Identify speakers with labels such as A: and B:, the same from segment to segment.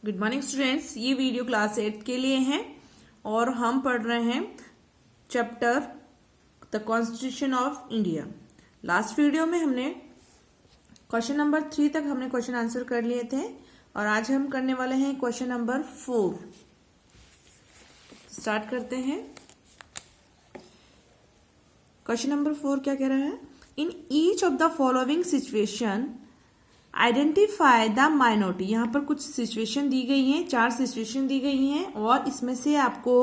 A: Good morning students, ये video class 8 के लिए है और हम पढ़ रहे हैं chapter the constitution of India. Last video में हमने क्वेश्चन नंबर 3 तक हमने क्वेश्चन आंसर कर लिए थे और आज हम करने वाले हैं क्वेश्चन नंबर 4। स्टार्ट करते हैं। क्वेश्चन नंबर 4 क्या कह रहा है? इन each of the following situation identify the minority. यहाँ पर कुछ सिचुएशन दी गई हैं, 4 सिचुएशन दी गई हैं और इसमें से आपको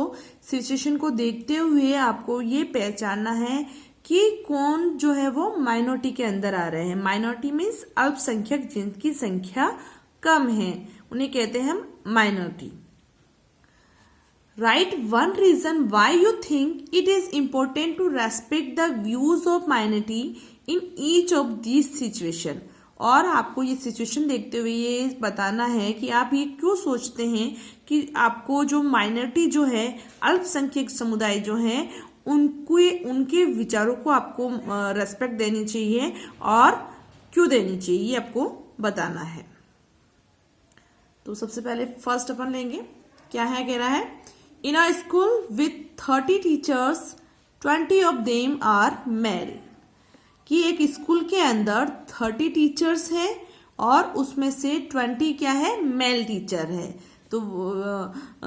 A: सिचुएशन को देखते हुए आपको ये पहचानना है कि कौन जो है वो माइनॉरिटी के अंदर आ रहे हैं। माइनॉरिटी मीन्स अल्पसंख्यक, जिनकी संख्या कम है, उन्हें कहते हैं हम minority. Right one reason why you think it is important to respect the views of minority in each of this situation. और आपको ये सिचुएशन देखते हुए ये बताना है कि आप ये क्यों सोचते हैं कि आपको जो माइनॉरिटी जो है, अल्पसंख्यक समुदाय जो है, उनके विचारों को आपको रेस्पेक्ट देनी चाहिए और क्यों देनी चाहिए, ये आपको बताना है। तो सबसे पहले फर्स्ट अपन लेंगे, क्या है, कह रहा है in a school with 30 teachers 20 of them are male. कि एक स्कूल के अंदर 30 टीचर्स हैं और उसमें से 20 क्या है, मेल टीचर है। तो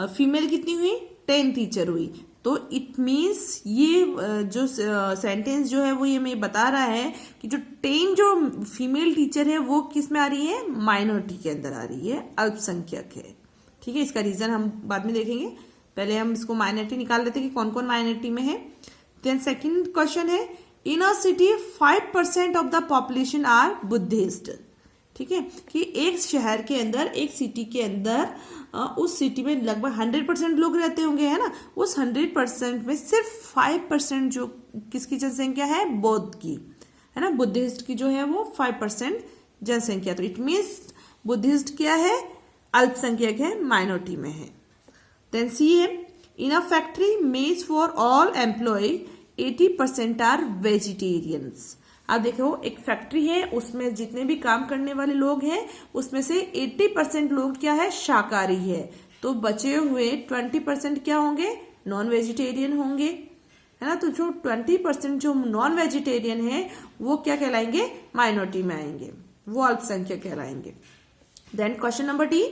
A: फीमेल कितनी हुई? 10 टीचर हुई। तो इट मीन्स ये जो सेंटेंस जो है वो ये मैं बता रहा है कि जो 10 जो फीमेल टीचर है वो किस में आ रही है? माइनॉरिटी के अंदर आ रही है, अल्पसंख्यक है। ठीक है, इसका रीजन हम बाद में देखेंगे। पहले हम इसको माइनॉरिटी निकाल लेते हैं कि कौन कौन माइनॉरिटी में है। देन सेकंड क्वेश्चन है in a city 5% of the population are Buddhist. ठीक है, कि एक शहर के अंदर, एक सिटी के अंदर, उस सिटी में लगभग 100% लोग रहते होंगे, है ना। उस 100% में सिर्फ 5% जो किसकी जनसंख्या है? बौद्ध की, है ना। बुद्धिस्ट की जो है वो 5% जनसंख्या। तो इट मीन्स बुद्धिस्ट क्या है? अल्पसंख्यक है, माइनॉरिटी में है। देन सी है in a factory mess for all employ 80% are vegetarians. अब देखो, एक फैक्ट्री है, उसमें जितने भी काम करने वाले लोग हैं उसमें से 80% लोग क्या है? शाकाहारी है। तो बचे हुए 20% क्या होंगे? नॉन वेजिटेरियन होंगे, है ना। तो जो 20% जो नॉन वेजिटेरियन है वो क्या कहलाएंगे? माइनॉरिटी में आएंगे, वो अल्पसंख्यक कहलाएंगे। Then question number D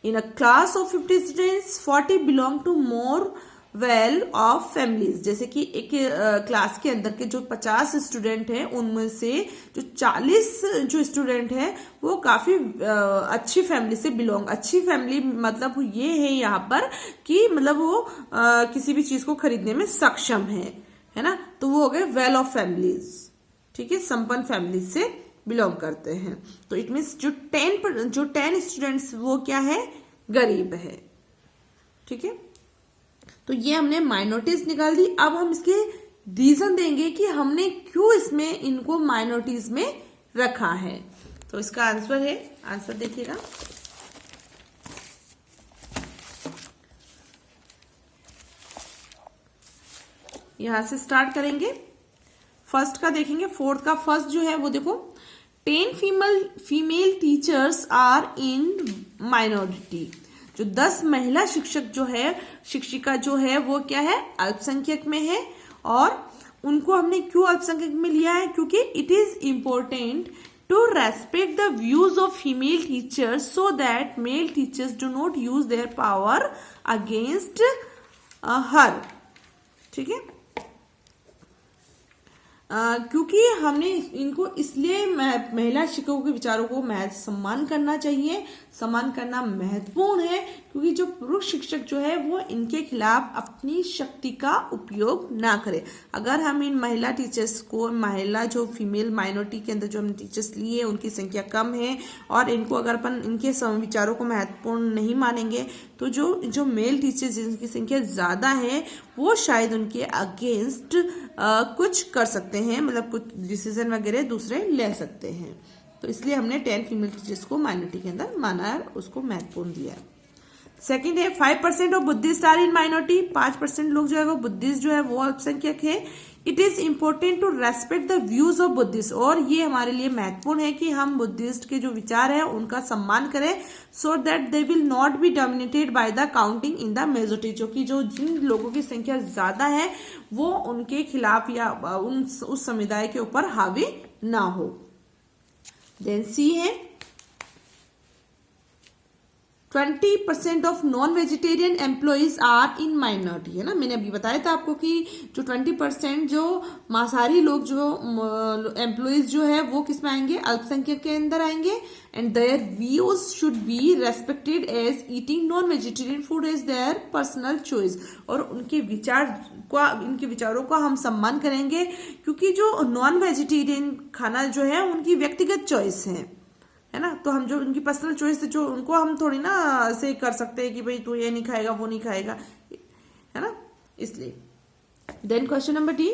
A: in a class of 50 students 40 belong to more well off families. जैसे कि एक क्लास के अंदर के जो 50 स्टूडेंट हैं उनमें से जो 40 जो स्टूडेंट हैं वो काफी अच्छी फैमिली से बिलोंग। अच्छी फैमिली मतलब ये है यहाँ पर कि मतलब वो किसी भी चीज को खरीदने में सक्षम है ना। तो वो हो गए वेल ऑफ फैमिलीज। ठीक है, संपन्न फैमिली से बिलोंग करते हैं। तो इट मीन्स जो 10 स्टूडेंट्स वो क्या है? गरीब है। ठीक है, तो ये हमने माइनॉरिटीज निकाल दी। अब हम इसके रीजन देंगे कि हमने क्यों इसमें इनको माइनॉरिटीज में रखा है। तो इसका आंसर है, आंसर देखिएगा, यहां से स्टार्ट करेंगे। फर्स्ट का देखेंगे, फोर्थ का फर्स्ट जो है वो देखो 10 female teachers are in minority. जो 10 महिला शिक्षक जो है, शिक्षिका जो है वो क्या है? अल्पसंख्यक में है। और उनको हमने क्यों अल्पसंख्यक में लिया है? क्योंकि it is important to respect the views of female teachers so that male teachers do not use their power against her. ठीक है, क्योंकि हमने इनको इसलिए महिला शिक्षकों के विचारों को सम्मान करना चाहिए, सम्मान करना महत्वपूर्ण है, क्योंकि जो पुरुष शिक्षक जो है वो इनके खिलाफ अपनी शक्ति का उपयोग ना करे। अगर हम इन महिला टीचर्स को, महिला जो फीमेल माइनॉरिटी के अंदर जो हम टीचर्स लिए उनकी संख्या कम है और इनको अगर अपन इनके विचारों को महत्वपूर्ण नहीं मानेंगे तो जो मेल टीचर्स जिनकी संख्या ज्यादा है वो शायद उनके अगेंस्ट कुछ कर सकते हैं, मतलब कुछ डिसीजन वगैरह दूसरे ले सकते हैं। तो इसलिए हमने 10 फीमेल टीचर्स को माइनॉरिटी के अंदर माना है, उसको महत्वपूर्ण दिया। सेकंड है 5% of Buddhist are in minority, 5% लोग जो है वो बुद्धिस्ट जो है वो अल्पसंख्यक है। It is important to respect the views of Buddhist, और ये हमारे लिए महत्वपूर्ण है कि हम बुद्धिस्ट के जो विचार है उनका सम्मान करें, so that they will not be dominated by the counting in the majority, जो कि जो जिन लोगों की संख्या ज्यादा है वो उनके खिलाफ या उस समुदाय के ऊपर हावी ना हो। देन सी है 20% of non vegetarian employees are in minority, है ना। मैंने अभी बताया था आपको कि जो 20% जो मांसाहारी लोग जो एम्प्लॉइज जो है वो किस में आएंगे, अल्पसंख्यक के अंदर आएंगे। And their views should be respected as eating non vegetarian food is their personal choice, और उनके विचारों का हम सम्मान करेंगे, क्योंकि जो नॉन वेजिटेरियन खाना जो है उनकी व्यक्तिगत चॉइस है ना। तो हम जो उनकी पर्सनल चॉइस है, जो उनको हम थोड़ी ना ऐसे कर सकते हैं कि भाई तू ये नहीं खाएगा वो नहीं खाएगा, है ना, इसलिए। Then question number D,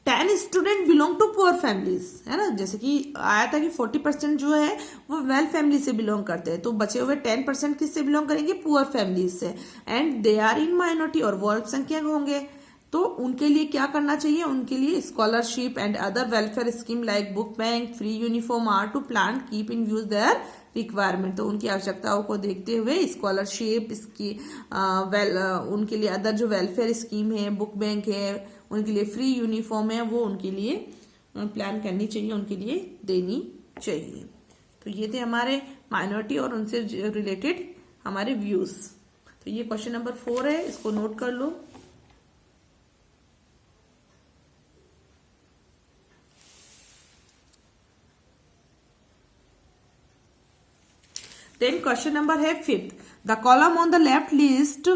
A: 10 student belong to poor families, है ना। जैसे कि आया था कि 40% जो है वो वेल फैमिली से बिलोंग करते हैं, तो बचे हुए 10% किससे बिलोंग करेंगे, पुअर फैमिलीज से। And they are in minority, और वो अल्पसंख्यक होंगे, तो उनके लिए क्या करना चाहिए, उनके लिए scholarship and other welfare scheme like book bank, free uniform are to plan keep in views their requirement. तो उनकी आवश्यकताओं को देखते हुए स्कॉलरशिप इसकी उनके लिए अदर जो वेलफेयर स्कीम है, बुक बैंक है, उनके लिए फ्री यूनिफॉर्म है, वो उनके लिए प्लान करनी चाहिए, उनके लिए देनी चाहिए। तो ये थे हमारे माइनॉरिटी और उनसे रिलेटेड हमारे व्यूज। तो ये क्वेश्चन नंबर 4 है, इसको नोट कर लो। Then question number है 5th. The column on the left list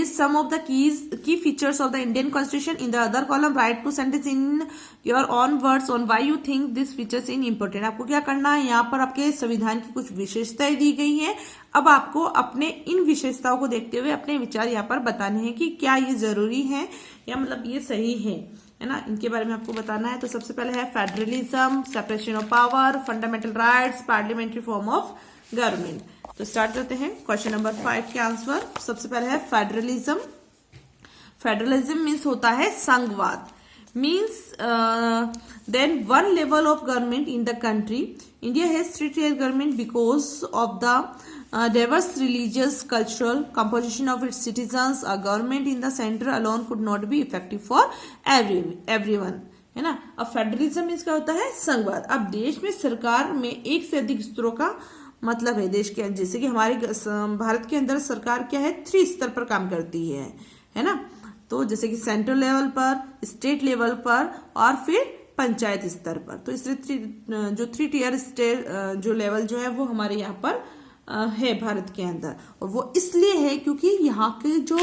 A: some of the key features of the Indian Constitution. In the other column write 2 sentences in your own words on why you think these features in important. आपको क्या करना है, यहाँ पर आपके संविधान की कुछ विशेषताएं दी गई हैं। अब आपको अपने इन विशेषताओं को देखते हुए अपने विचार यहाँ पर बताने हैं कि क्या ये जरूरी है या मतलब ये सही है ना। इनके बारे में आपको बताना है। तो सबसे पहले है federalism, separation of power, fundamental rights, parliamentary form of government. तो स्टार्ट करते हैं क्वेश्चन नंबर 5 के आंसर। सबसे पहले है फेडरलिज्म। फेडरलिज्म मीन्स होता है संघवाद, means than one level of government in the country. India has 3-tier government because of the diverse religious cultural composition of its citizens. A government in the center alone could not be effective for everyone, है ना। अब federalism इसका होता है संघवाद। अब देश में सरकार में एक से अधिक स्तरों का मतलब है। देश के जैसे कि हमारे भारत के अंदर सरकार क्या है, 3 स्तर पर काम करती है ना। तो जैसे कि सेंट्रल लेवल पर, स्टेट लेवल पर और फिर पंचायत स्तर पर। तो इसलिए जो 3-tier स्टेट जो लेवल जो है वो हमारे यहाँ पर है भारत के अंदर। और वो इसलिए है क्योंकि यहाँ के जो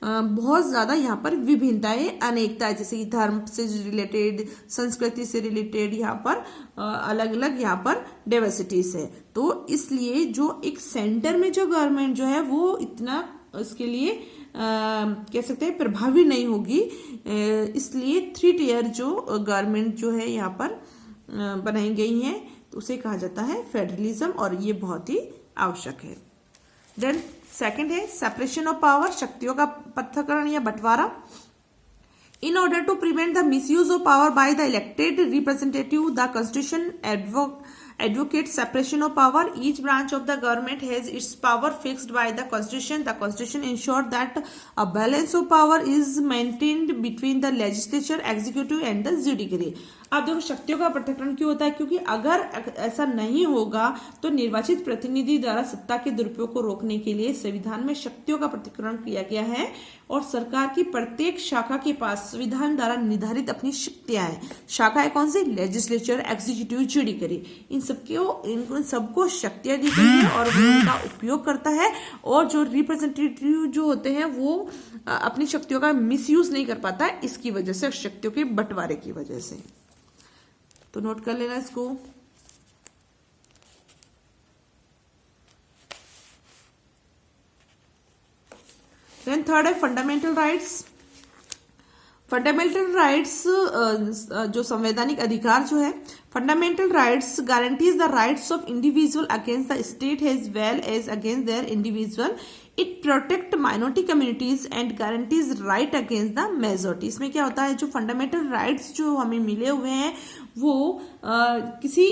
A: बहुत ज्यादा यहाँ पर विभिन्नताएं, अनेकताएं, जैसे कि धर्म से रिलेटेड, संस्कृति से रिलेटेड यहाँ पर अलग अलग यहाँ पर डाइवर्सिटीज है। तो इसलिए जो एक सेंटर में जो गवर्नमेंट जो है वो इतना उसके लिए कह सकते हैं प्रभावी नहीं होगी, इसलिए 3-tier जो गवर्नमेंट जो है यहाँ पर बनाई गई है तो उसे कहा जाता है फेडरलिज्म, और ये बहुत ही आवश्यक है। देन सेकंड है सेपरेशन ऑफ पावर, शक्तियों का पृथक्करण या बंटवारा। In order to prevent the misuse of power by the elected representative, the constitution advocates separation of power. Each branch of the government has its power fixed by the constitution. The constitution ensures that a balance of power is maintained between the legislature, executive and the judiciary. अब देखो शक्तियों का पृथक्करण क्यों होता है, क्योंकि अगर ऐसा नहीं होगा तो निर्वाचित प्रतिनिधि द्वारा सत्ता के दुरुपयोग को रोकने के लिए संविधान में शक्तियों का पृथक्करण किया गया है, और सरकार की प्रत्येक शाखा के पास संविधान द्वारा निर्धारित अपनी शक्तियां हैं। शाखाएं कौन सी, लेजिस्लेचर, एग्जीक्यूटिव, जुडिशरी, इन सबको शक्तियां दी गई है और वो उनका उपयोग करता है। और जो रिप्रेजेंटेटिव जो होते हैं वो अपनी शक्तियों का मिसयूज नहीं कर पाता है, इसकी वजह से, शक्तियों के बंटवारे की वजह से। तो नोट कर लेना इसको। देन थर्ड है फंडामेंटल राइट्स। फंडामेंटल राइट्स जो संवैधानिक अधिकार जो है, fundamental rights guarantees the rights of individual against the state as well as against their individual. It protect minority communities and guarantees right against the majority. इसमें क्या होता है, जो फंडामेंटल राइट्स जो हमें मिले हुए हैं वो किसी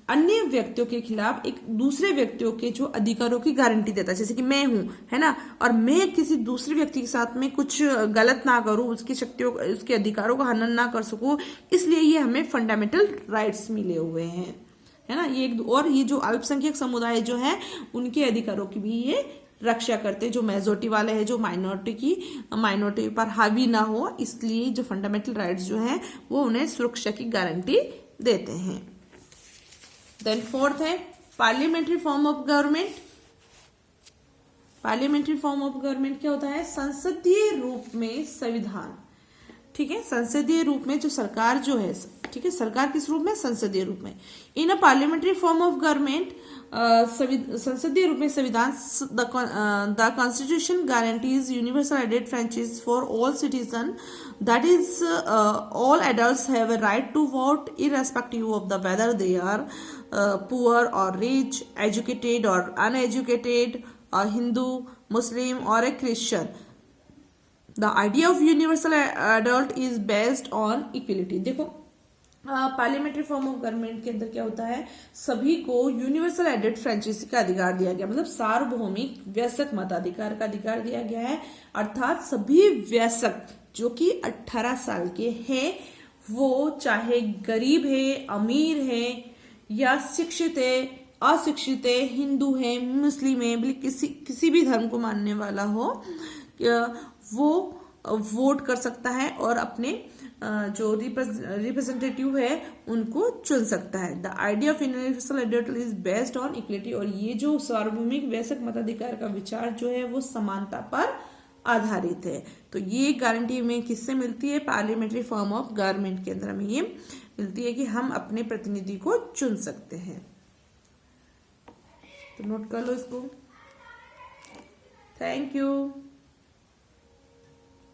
A: अन्य व्यक्तियों के खिलाफ एक दूसरे व्यक्तियों के जो अधिकारों की गारंटी देता है. जैसे कि मैं हूं, है ना, और मैं किसी दूसरे व्यक्ति के साथ में कुछ गलत ना करूं, उसकी शक्तियों, उसके अधिकारों का हनन ना कर सकूं, इसलिए ये हमें फंडामेंटल राइट्स मिले हुए हैं, है ना. ये और ये जो अल्पसंख्यक समुदाय जो है उनके अधिकारों की भी ये रक्षा करते, जो मेजोरिटी वाले हैं, जो माइनॉरिटी पर हावी ना हो, इसलिए जो फंडामेंटल राइट्स जो है वो उन्हें सुरक्षा की गारंटी देते हैं. देन फोर्थ है parliamentary form of government. Parliamentary form of government क्या होता है, संसदीय रूप में संविधान. ठीक है, संसदीय रूप में जो सरकार जो है, ठीक है, सरकार किस रूप में, संसदीय रूप में. In a parliamentary form of government, संसदीय रूप में संविधान, द कॉन्स्टिट्यूशन गारंटीज यूनिवर्सल एडेड franchise for all citizen, that is all adults have a right to vote irrespective of the whether they are poor or rich, educated or uneducated, a Hindu, Muslim or a Christian. The idea of universal adult is based on equality. देखो parliamentary form of government के अंदर क्या होता है, सभी को universal added franchise का अधिकार दिया गया, मतलब सार्वभौमिक वयस्क मताधिकार का अधिकार दिया गया है. अर्थात सभी वयस्क जो कि 18 साल के हैं, वो चाहे गरीब है, अमीर है, या शिक्षित है, अशिक्षित है, हिंदू है, मुस्लिम है, किसी भी धर्म को मानने वाला हो, वो वोट कर सकता है और अपने जो रिप्रेजेंटेटिव है उनको चुन सकता है. The idea of universal adult is based on equality. और ये जो सार्वभौमिक वयस्क मताधिकार का विचार जो है वो समानता पर आधारित है. तो ये गारंटी में किससे मिलती है, पार्लियामेंट्री फॉर्म ऑफ गवर्नमेंट के अंदर हमें ये मिलती है कि हम अपने प्रतिनिधि को चुन सकते हैं. तो नोट कर लो इसको. Thank you.